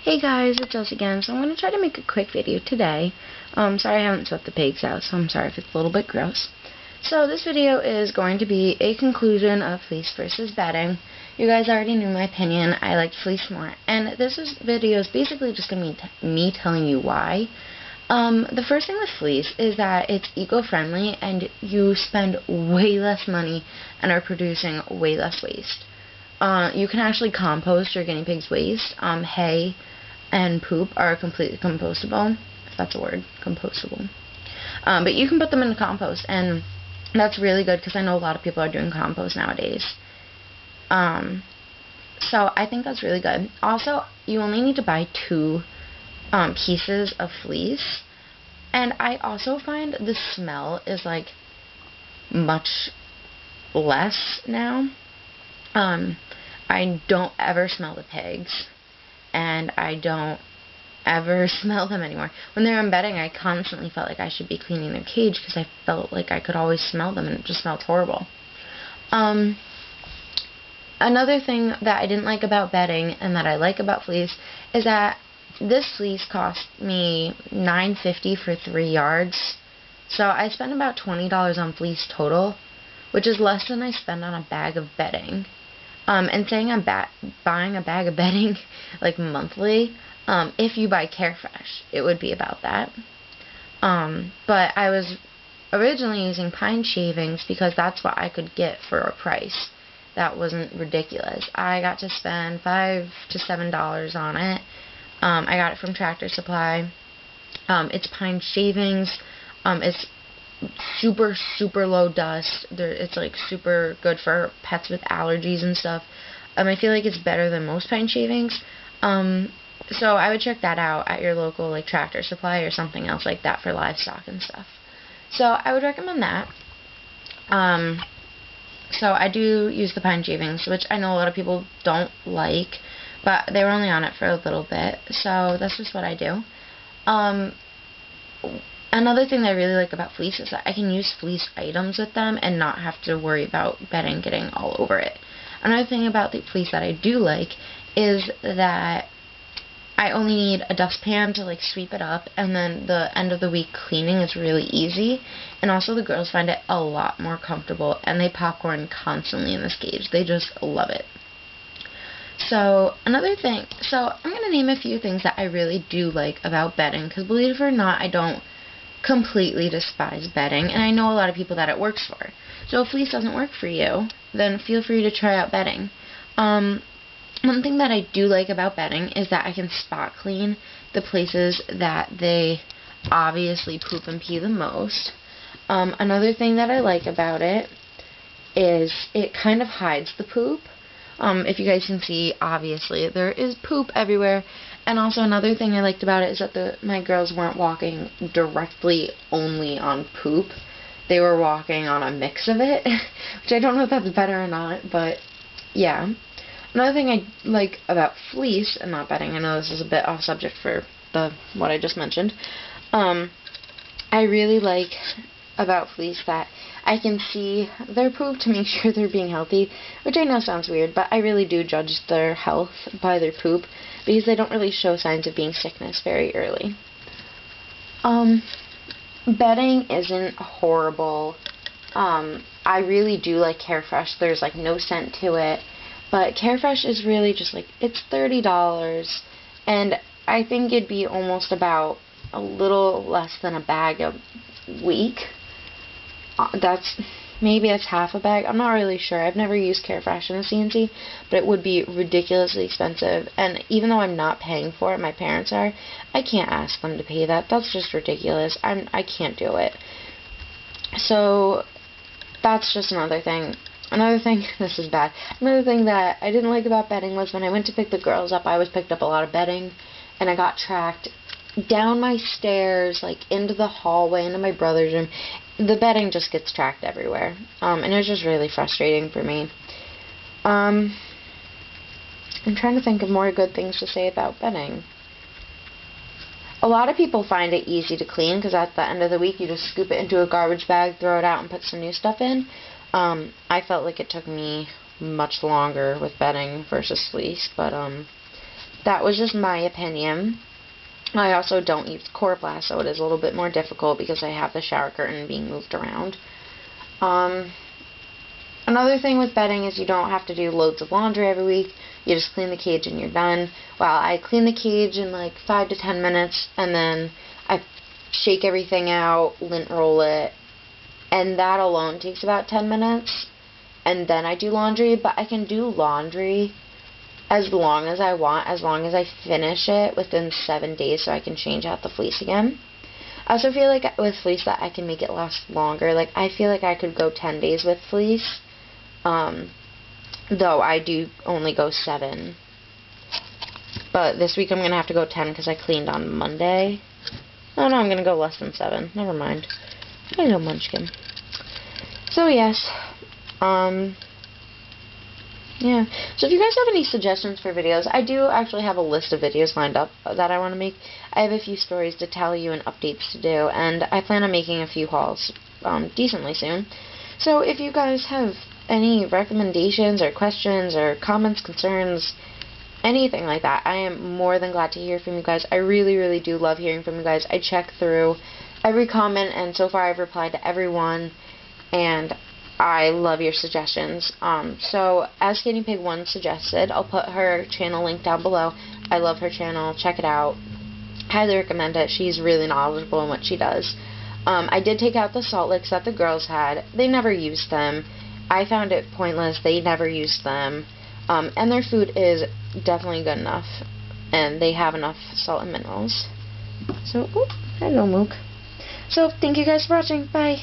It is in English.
Hey guys, it's us again. So I'm going to try to make a quick video today. Sorry I haven't swept the pigs out, so I'm sorry if it's a little bit gross. So this video is going to be a conclusion of fleece versus bedding. You guys already knew my opinion. I liked fleece more. And video is basically just going to be me telling you why. The first thing with fleece is that it's eco-friendly and you spend way less money and are producing way less waste. You can actually compost your guinea pig's waste. Hay and poop are completely compostable, if that's a word, compostable. But you can put them in the compost, and that's really good because I know a lot of people are doing compost nowadays. So I think that's really good. Also, you only need to buy 2 pieces of fleece, and I also find the smell is like much less now. I don't ever smell the pigs, and I don't ever smell them anymore. When they were in bedding, I constantly felt like I should be cleaning their cage because I felt like I could always smell them, and it just smelled horrible. Another thing that I didn't like about bedding and that I like about fleece is that this fleece cost me $9.50 for 3 yards. So I spent about $20 on fleece total, which is less than I spend on a bag of bedding. And saying I'm buying a bag of bedding like monthly, if you buy Carefresh, it would be about that. But I was originally using pine shavings because that's what I could get for a price that wasn't ridiculous. I got to spend $5 to $7 on it. I got it from Tractor Supply. It's pine shavings. It's super low dust. It's like super good for pets with allergies and stuff. I feel like it's better than most pine shavings. So I would check that out at your local like Tractor Supply or something else like that for livestock and stuff. So I would recommend that. So I do use the pine shavings, which I know a lot of people don't like, but they were only on it for a little bit, so that's just what I do. Another thing that I really like about fleece is that I can use fleece items with them and not have to worry about bedding getting all over it. Another thing about the fleece that I do like is that I only need a dustpan to like sweep it up, and then the end of the week cleaning is really easy. And also the girls find it a lot more comfortable, and they popcorn constantly in this cage. They just love it. So, another thing, I'm going to name a few things that I really do like about bedding, because believe it or not, I don't completely despise bedding, and I know a lot of people that it works for. So if fleece doesn't work for you, then feel free to try out bedding. One thing that I do like about bedding is that I can spot clean the places that they obviously poop and pee the most. Another thing that I like about it is it kind of hides the poop. If you guys can see, obviously, there is poop everywhere. And also another thing I liked about it is that my girls weren't walking directly only on poop. They were walking on a mix of it, which I don't know if that's better or not, but yeah. Another thing I like about fleece and not bedding, I know this is a bit off subject for what I just mentioned, I really like about fleece that I can see their poop to make sure they're being healthy, which I know sounds weird, but I really do judge their health by their poop because they don't really show signs of being sickness very early. Bedding isn't horrible. I really do like Carefresh. There's like no scent to it, but Carefresh is really just like, it's $30, and I think it'd be almost about a little less than a bag a week. Maybe that's half a bag. I'm not really sure. I've never used Carefresh in a CNC, but it would be ridiculously expensive. And even though I'm not paying for it, my parents are, I can't ask them to pay that. That's just ridiculous. I can't do it. So that's just another thing. This is bad. Another thing that I didn't like about bedding was when I went to pick the girls up, I always picked up a lot of bedding, and I got tracked down my stairs, like into the hallway, into my brother's room. The bedding just gets tracked everywhere, and it was just really frustrating for me. I'm trying to think of more good things to say about bedding. A lot of people find it easy to clean because at the end of the week you just scoop it into a garbage bag, throw it out, and put some new stuff in. I felt like it took me much longer with bedding versus fleece, but that was just my opinion. I also don't use Coroplast, so it is a little bit more difficult because I have the shower curtain being moved around. Another thing with bedding is you don't have to do loads of laundry every week. You just clean the cage and you're done. Well, I clean the cage in like 5 to 10 minutes, and then I shake everything out, lint roll it, and that alone takes about 10 minutes. And then I do laundry, but I can do laundry as long as I want, as long as I finish it within 7 days so I can change out the fleece again. I also feel like with fleece that I can make it last longer. Like, I feel like I could go 10 days with fleece, though I do only go 7. But this week I'm going to have to go 10 because I cleaned on Monday. Oh no, I'm going to go less than 7. Never mind. I know Munchkin. So yes, yeah. So if you guys have any suggestions for videos, I do actually have a list of videos lined up that I want to make. I have a few stories to tell you and updates to do, and I plan on making a few hauls decently soon. So if you guys have any recommendations or questions or comments, concerns, anything like that, I am more than glad to hear from you guys. I really, really do love hearing from you guys. I check through every comment, and so far I've replied to everyone, and I love your suggestions. So, as Guinea Pig 1 suggested, I'll put her channel link down below. I love her channel. Check it out. Highly recommend it. She's really knowledgeable in what she does. I did take out the salt licks that the girls had. They never used them. I found it pointless. They never used them. And their food is definitely good enough. And they have enough salt and minerals. So, hello, Mook. So, thank you guys for watching. Bye.